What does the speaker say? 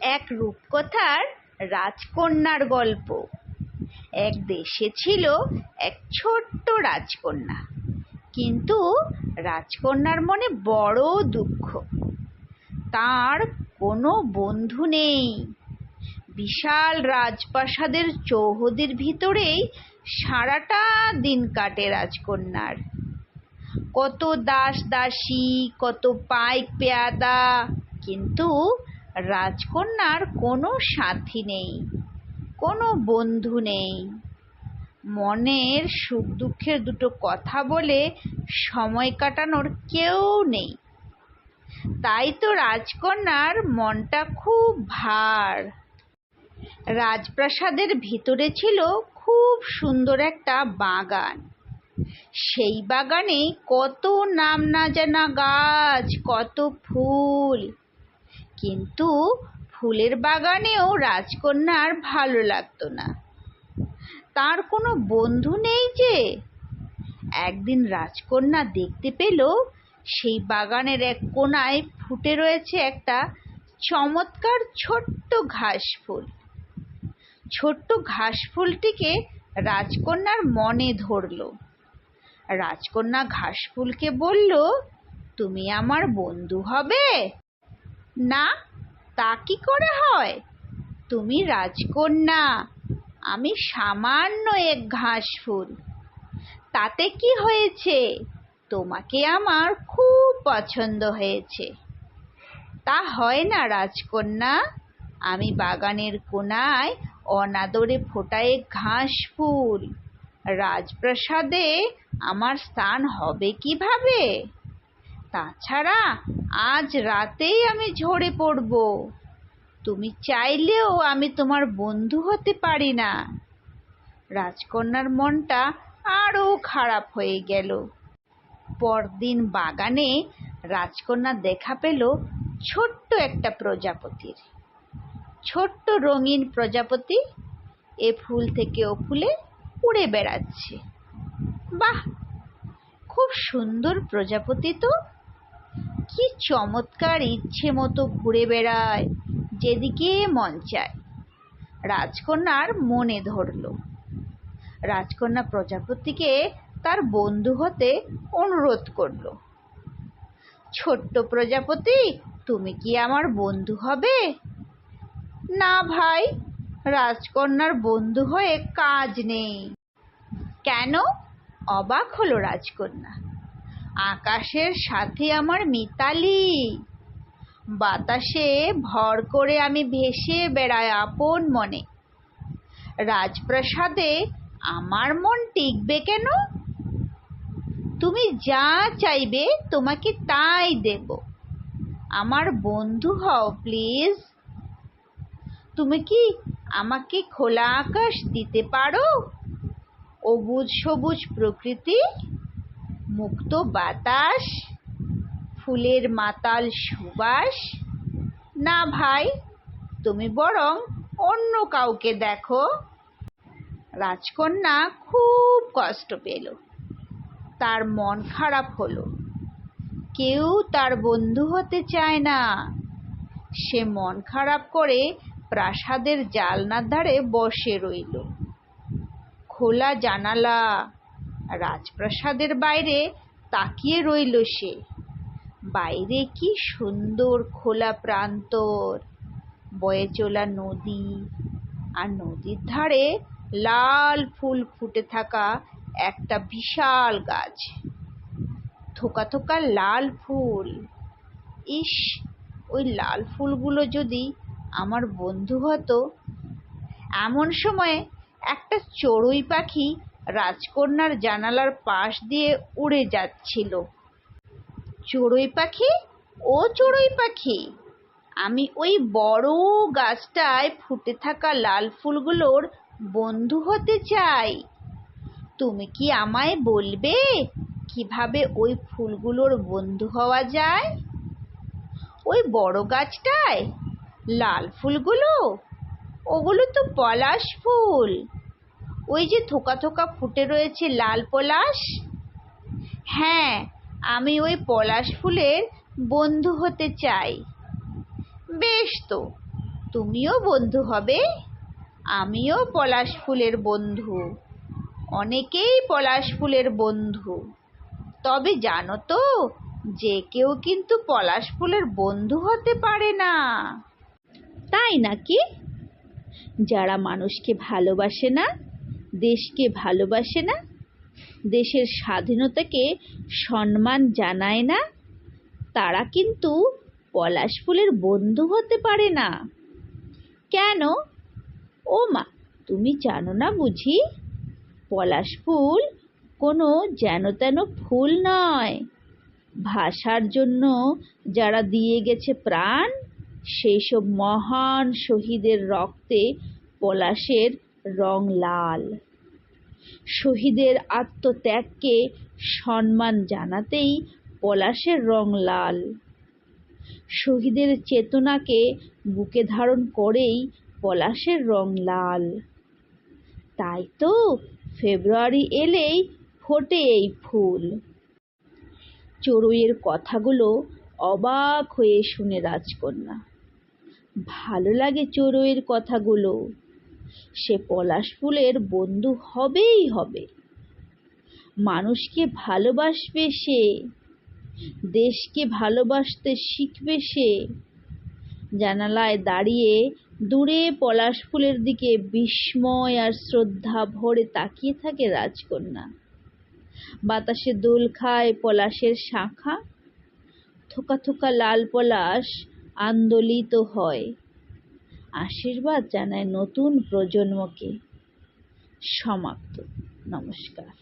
এক রূপকথার রাজকন্যার গল্প। এক দেশে ছিল এক ছোট্ট রাজকন্যা, কিন্তু রাজকন্যার মনে বড় দুঃখ। তার কোনো বন্ধু নেই। বিশাল রাজপ্রাসাদের চৌহদির ভিতরেই সারাটা দিন কাটে রাজকন্যার। কত দাস দাসী, কত পাইক পেয়াদা, কিন্তু রাজকন্যার কোনো সাথী নেই, কোনো বন্ধু নেই। মনের সুখ দুঃখের দুটো কথা বলে সময় কাটানোর কেউ নেই। তাই তো রাজকন্যার মনটা খুব ভার। রাজপ্রাসাদের ভিতরে ছিল খুব সুন্দর একটা বাগান। সেই বাগানে কত নাম না জানা গাছ, কত ফুল। কিন্তু ফুলের বাগানেও রাজকন্যার ভালো লাগতো না। তার কোনো বন্ধু নেই যে। একদিন রাজকন্যা দেখতে পেল সেই বাগানের এক কোণায় ফুটে রয়েছে একটা চমৎকার ছোট্ট ঘাস ফুল। ছোট্ট ঘাস ফুলটিকে রাজকন্যার মনে ধরল। রাজকন্যা ঘাস ফুলকে বলল, তুমি আমার বন্ধু হবে? না, তা কি করে হয়? তুমি রাজকন্যা, আমি সামান্য এক ঘাস ফুল। তাতে কি হয়েছে? তোমাকে আমার খুব পছন্দ হয়েছে। তা হয় না রাজকন্যা, আমি বাগানের কোণায় অনাদরে ফোটা এক ঘাস ফুল। রাজপ্রাসাদে আমার স্থান হবে কিভাবে? তাছাড়া আজ রাতেই আমি ঝরে পড়ব। তুমি চাইলেও আমি তোমার বন্ধু হতে পারি না। রাজকন্যার মনটা আরো খারাপ হয়ে গেল। পরদিন বাগানে রাজকন্যা দেখা পেল ছোট্ট একটা প্রজাপতির। ছোট্ট রঙিন প্রজাপতি এ ফুল থেকে ও ফুলে উড়ে বেড়াচ্ছে। বাহ, খুব সুন্দর প্রজাপতি তো! কি চমৎকার ইচ্ছে মতো ঘুরে বেড়ায় যেদিকে মন চায়। রাজকন্যার মনে ধরল। রাজকন্যা প্রজাপতিকে তার বন্ধু হতে অনুরোধ করল। ছোট্ট প্রজাপতি, তুমি কি আমার বন্ধু হবে? না ভাই, রাজকন্যার বন্ধু হয়ে কাজ নেই। কেন? অবাক হলো রাজকন্যা। আকাশের সাথে আমার মিতালি। বাতাসে ভর করে আমি ভেসে বেড়াই আপন মনে। রাজপ্রাসাদে আমার মন টিকবে কেন? তুমি যা চাইবে তোমাকে তাই দেব। আমার বন্ধু হও প্লিজ। তুমি কি আমাকে খোলা আকাশ দিতে পারো? অবুঝ সবুজ প্রকৃতি, মুক্ত বাতাস, ফুলের মাতাল সুবাস? না ভাই, তুমি বরং অন্য কাউকে দেখো। রাজকন্যা খুব কষ্ট পেল। তার মন খারাপ হলো। কেউ তার বন্ধু হতে চায় না। সে মন খারাপ করে প্রাসাদের জানলার ধারে বসে রইল। খোলা জানালা, রাজপ্রাসাদের বাইরে তাকিয়ে রইল সে। বাইরে কি সুন্দর খোলা প্রান্তর, বয়ে চলা নদী, আর নদীর ধারে লাল ফুল ফুটে থাকা একটা বিশাল গাছ। থোকা থোকা লাল ফুল। ইস, ওই লাল ফুলগুলো যদি আমার বন্ধু হতো। এমন সময় একটা চড়ুই পাখি রাজকন্যার জানালার পাশ দিয়ে উড়ে যাচ্ছিল। চড়ুই পাখি, ও চড়ুই পাখি, আমি ওই বড় গাছটায় ফুটে থাকা লাল ফুলগুলোর বন্ধু হতে চাই। তুমি কি আমায় বলবে কিভাবে ওই ফুলগুলোর বন্ধু হওয়া যায়? ওই বড় গাছটায় লাল ফুলগুলো, ওগুলো তো পলাশ ফুল। ওই যে থোকা থোকা ফুটে রয়েছে লাল পলাশ। হ্যাঁ, আমি ওই পলাশ ফুলের বন্ধু হতে চাই। বেশ তো, তুমিও বন্ধু হবে, আমিও পলাশ ফুলের বন্ধু। অনেকেই পলাশ ফুলের বন্ধু, তবে জানো তো, যে কেউ কিন্তু পলাশ ফুলের বন্ধু হতে পারে না। তাই নাকি? যারা মানুষকে ভালোবাসে না, দেশকে ভালোবাসে না, দেশের স্বাধীনতাকে সম্মান জানায় না, তারা কিন্তু পলাশ ফুলের বন্ধু হতে পারে না। কেন? ও মা, তুমি জানো না বুঝি? পলাশ ফুল কোনো যেন তেন ফুল নয়। ভাষার জন্য যারা দিয়ে গেছে প্রাণ, সেই সব মহান শহীদের রক্তে পলাশের রং লাল। শহীদের আত্মত্যাগকে সম্মান জানাতেই পলাশের রং লাল। শহীদের চেতনাকে বুকে ধারণ করেই পলাশের রং লাল। তাই তো ফেব্রুয়ারি এলেই ফোটে এই ফুল। চড়ুইয়ের কথাগুলো অবাক হয়ে শুনে রাজকন্যা। ভালো লাগে চড়ুইয়ের কথাগুলো। সে পলাশ ফুলের বন্ধু হবেই হবে। মানুষকে ভালোবাসবে সে, দেশকে ভালোবাসতে শিখবে সে। জানালায় দাঁড়িয়ে দূরে পলাশ ফুলের দিকে বিস্ময় আর শ্রদ্ধা ভরে তাকিয়ে থাকে রাজকন্যা। বাতাসে দোল খায় পলাশের শাখা, থোকা থোকা লাল পলাশ আন্দোলিত হয়, আশীর্বাদ জানায় নতুন প্রজন্মকে। সমাপ্ত। নমস্কার।